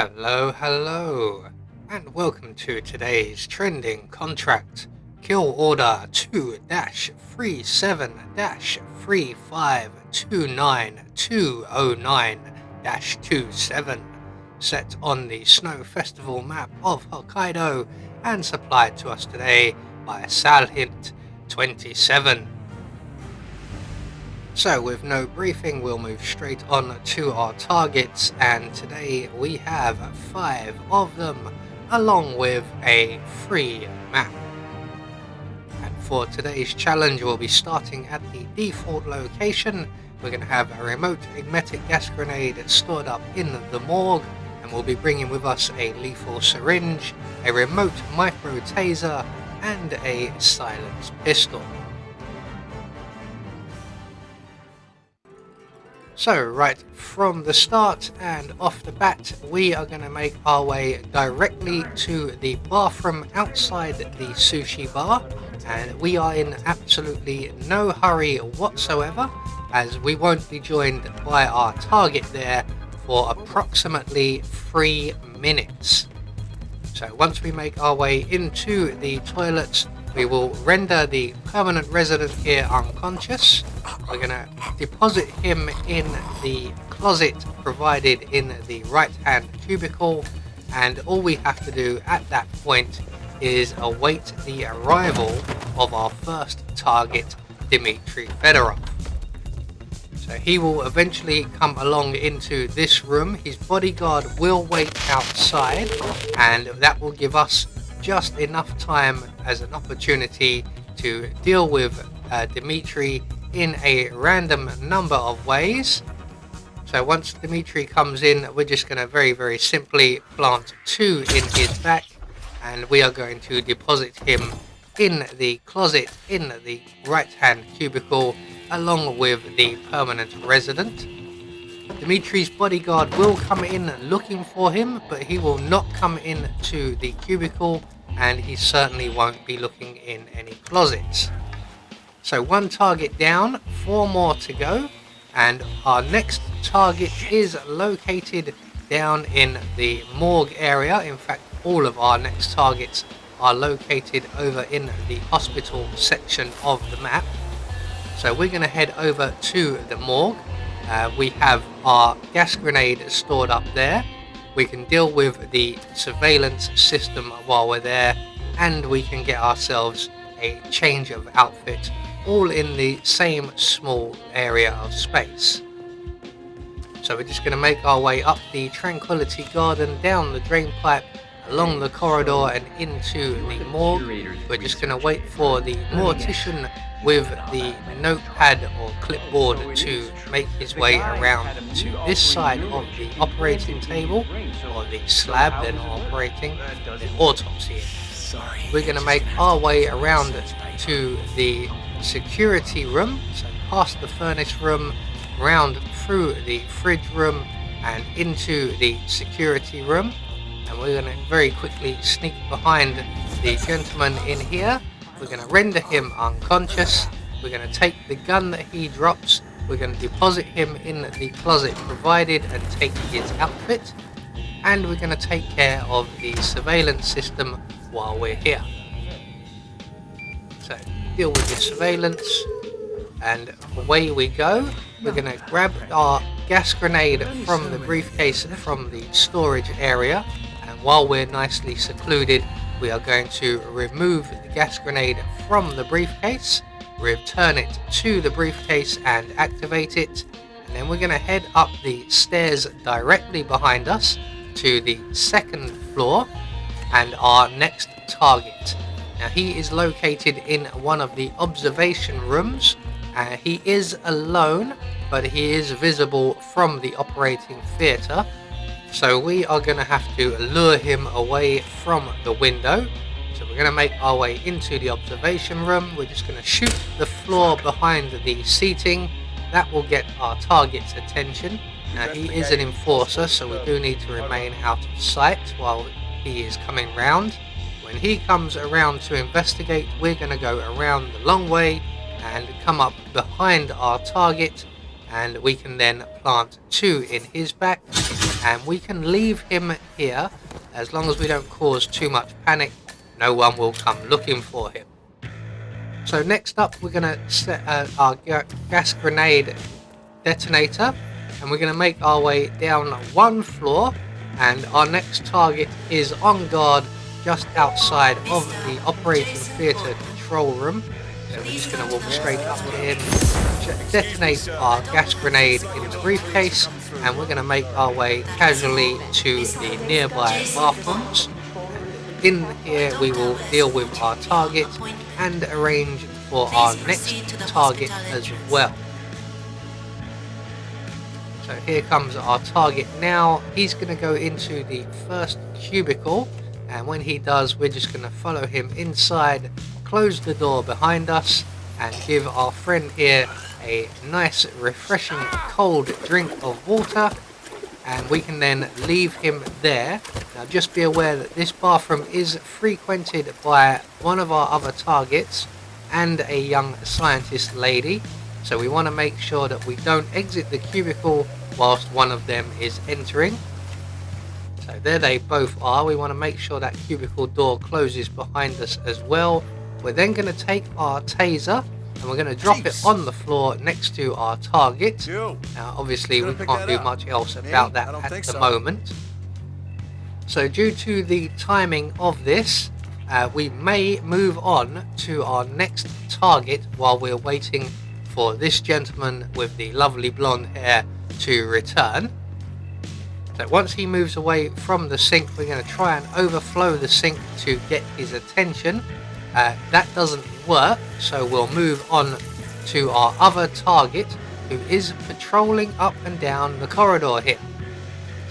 Hello, and welcome to today's trending contract. Kill order 2-37-3529209-27, set on the Snow Festival map of Hokkaido and supplied to us today by Salhint 27. So with no briefing, we'll move straight on to our targets, and today we have 5 of them along with a free map. And for today's challenge, we'll be starting at the default location. We're going to have a remote emetic gas grenade stored up in the morgue, and we'll be bringing with us a lethal syringe, a remote micro taser and a silenced pistol. So right from the start and off the bat, we are going to make our way directly to the bathroom outside the sushi bar, and we are in absolutely no hurry whatsoever, as we won't be joined by our target there for approximately 3 minutes. So once we make our way into the toilets, we will render the permanent resident here unconscious. We're going to deposit him in the closet provided in the right hand cubicle, and all we have to do at that point is await the arrival of our first target, Dmitry Fedorov. So he will eventually come along into this room. His bodyguard will wait outside, and that will give us just enough time as an opportunity to deal with Dmitry in a random number of ways. So once Dmitry comes in, we're just going to very simply plant 2 in his back, and we are going to deposit him in the closet in the right hand cubicle along with the permanent resident. Dmitry's bodyguard will come in looking for him, but he will not come in to the cubicle, and he certainly won't be looking in any closets. So 1 target down, 4 more to go, and our next target is located down in the morgue area. In fact, all of our next targets are located over in the hospital section of the map. So we're going to head over to the morgue. We have our gas grenade stored up there. We can deal with the surveillance system while we're there, and we can get ourselves a change of outfit, all in the same small area of space. So we're just going to make our way up the Tranquility Garden, down the drain pipe, along the corridor and into the morgue. We're just going to wait for the mortician with the notepad or clipboard to make his way around to this side of the operating table, or the slab. They're not operating, they're autopsy. We're going to make our way around to the security room, so past the furnace room, round through the fridge room and into the security room, and we're going to very quickly sneak behind the gentleman in here. We're going to render him unconscious. We're going to take the gun that he drops. We're going to deposit him in the closet provided and take his outfit. And we're going to take care of the surveillance system while we're here. So deal with the surveillance, and away we go. We're going to grab our gas grenade from the briefcase from the storage area, and while we're nicely secluded, we are going to remove the gas grenade from the briefcase, return it to the briefcase and activate it, and then we're going to head up the stairs directly behind us to the 2nd floor and our next target. Now he is located in one of the observation rooms. He is alone, but he is visible from the operating theatre. So we are going to have to lure him away from the window. So we're going to make our way into the observation room. We're just going to shoot the floor behind the seating. That will get our target's attention. Now he is an enforcer, so we do need to remain out of sight while he is coming round. When he comes around to investigate, we're going to go around the long way and come up behind our target, and we can then plant 2 in his back and we can leave him here. As long as we don't cause too much panic, no one will come looking for him. So next up, we're going to set our gas grenade detonator, and we're going to make our way down one floor, and our next target is on guard just outside of the operating theatre control room. So we're just going to walk straight up to him, detonate our gas grenade in the briefcase, and we're going to make our way casually to the nearby bathrooms. In here we will deal with our target and arrange for our next target as well. So here comes our target now. He's going to go into the first cubicle, and when he does, we're just going to follow him inside, close the door behind us, and give our friend here a nice refreshing cold drink of water, and we can then leave him there. Now just be aware that this bathroom is frequented by one of our other targets and a young scientist lady, so we want to make sure that we don't exit the cubicle whilst one of them is entering. So there they both are. We want to make sure that cubicle door closes behind us as well. We're then going to take our taser and we're going to drop it on the floor next to our target. Now obviously we can't do much else about that at the moment. So due to the timing of this, we may move on to our next target while we're waiting for this gentleman with the lovely blonde hair to return. So once he moves away from the sink, we're going to try and overflow the sink to get his attention. That doesn't work, so we'll move on to our other target, who is patrolling up and down the corridor here.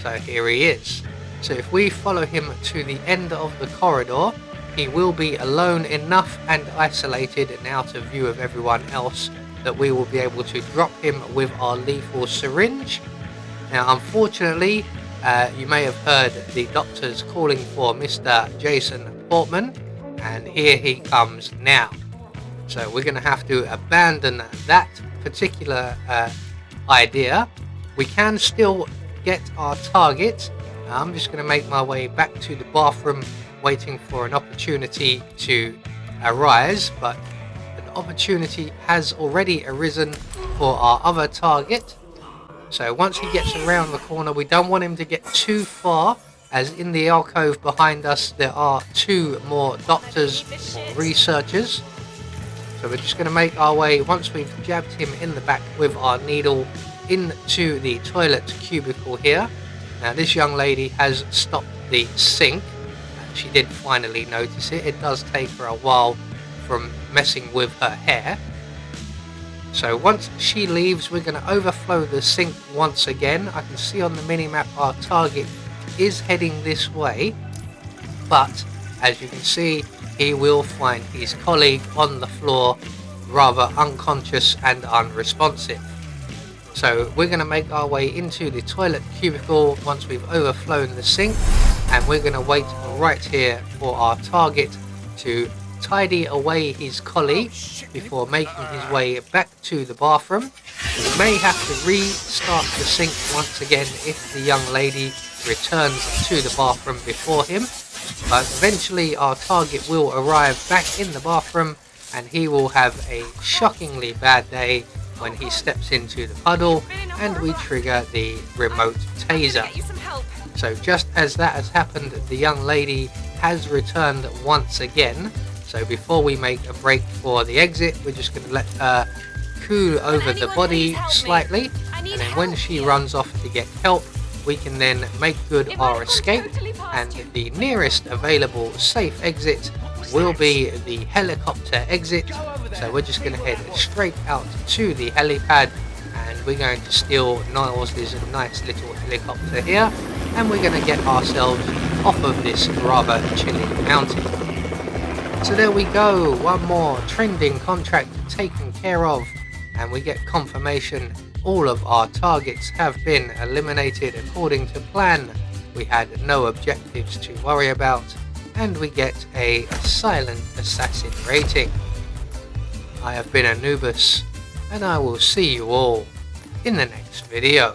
So here he is. So if we follow him to the end of the corridor, he will be alone enough and isolated and out of view of everyone else that we will be able to drop him with our lethal syringe. Now unfortunately, you may have heard the doctors calling for Mr. Jason Portman, and here he comes now. So we're going to have to abandon that particular idea. We can still get our target. I'm just going to make my way back to the bathroom, waiting for an opportunity to arise, but an opportunity has already arisen for our other target. So once he gets around the corner, we don't want him to get too far, as in the alcove behind us there are two more doctors or researchers. So we're just going to make our way, once we've jabbed him in the back with our needle, into the toilet cubicle here. Now this young lady has stopped the sink. She did finally notice it. It does take her a while from messing with her hair. So once she leaves, we're going to overflow the sink once again. I can see on the minimap our target is heading this way, but as you can see, he will find his colleague on the floor, rather unconscious and unresponsive. So we're going to make our way into the toilet cubicle once we've overflown the sink, and we're going to wait right here for our target to tidy away his colleague before making his way back to the bathroom. We may have to restart the sink once again if the young lady returns to the bathroom before him, but eventually our target will arrive back in the bathroom, and he will have a shockingly bad day when he steps into the puddle and we trigger the remote taser. So just as that has happened, the young lady has returned once again. So before we make a break for the exit, we're just going to let her cool over the body slightly, and then when she runs off to get help, we can then make good our escape, and the nearest available safe exit will be the helicopter exit. So we're just going to head straight out to the helipad, and we're going to steal Niles' nice little helicopter here, and we're going to get ourselves off of this rather chilly mountain. So there we go, one more trending contract taken care of, and we get confirmation all of our targets have been eliminated according to plan. We had no objectives to worry about, and we get a silent assassin rating. I have been Anubis, and I will see you all in the next video.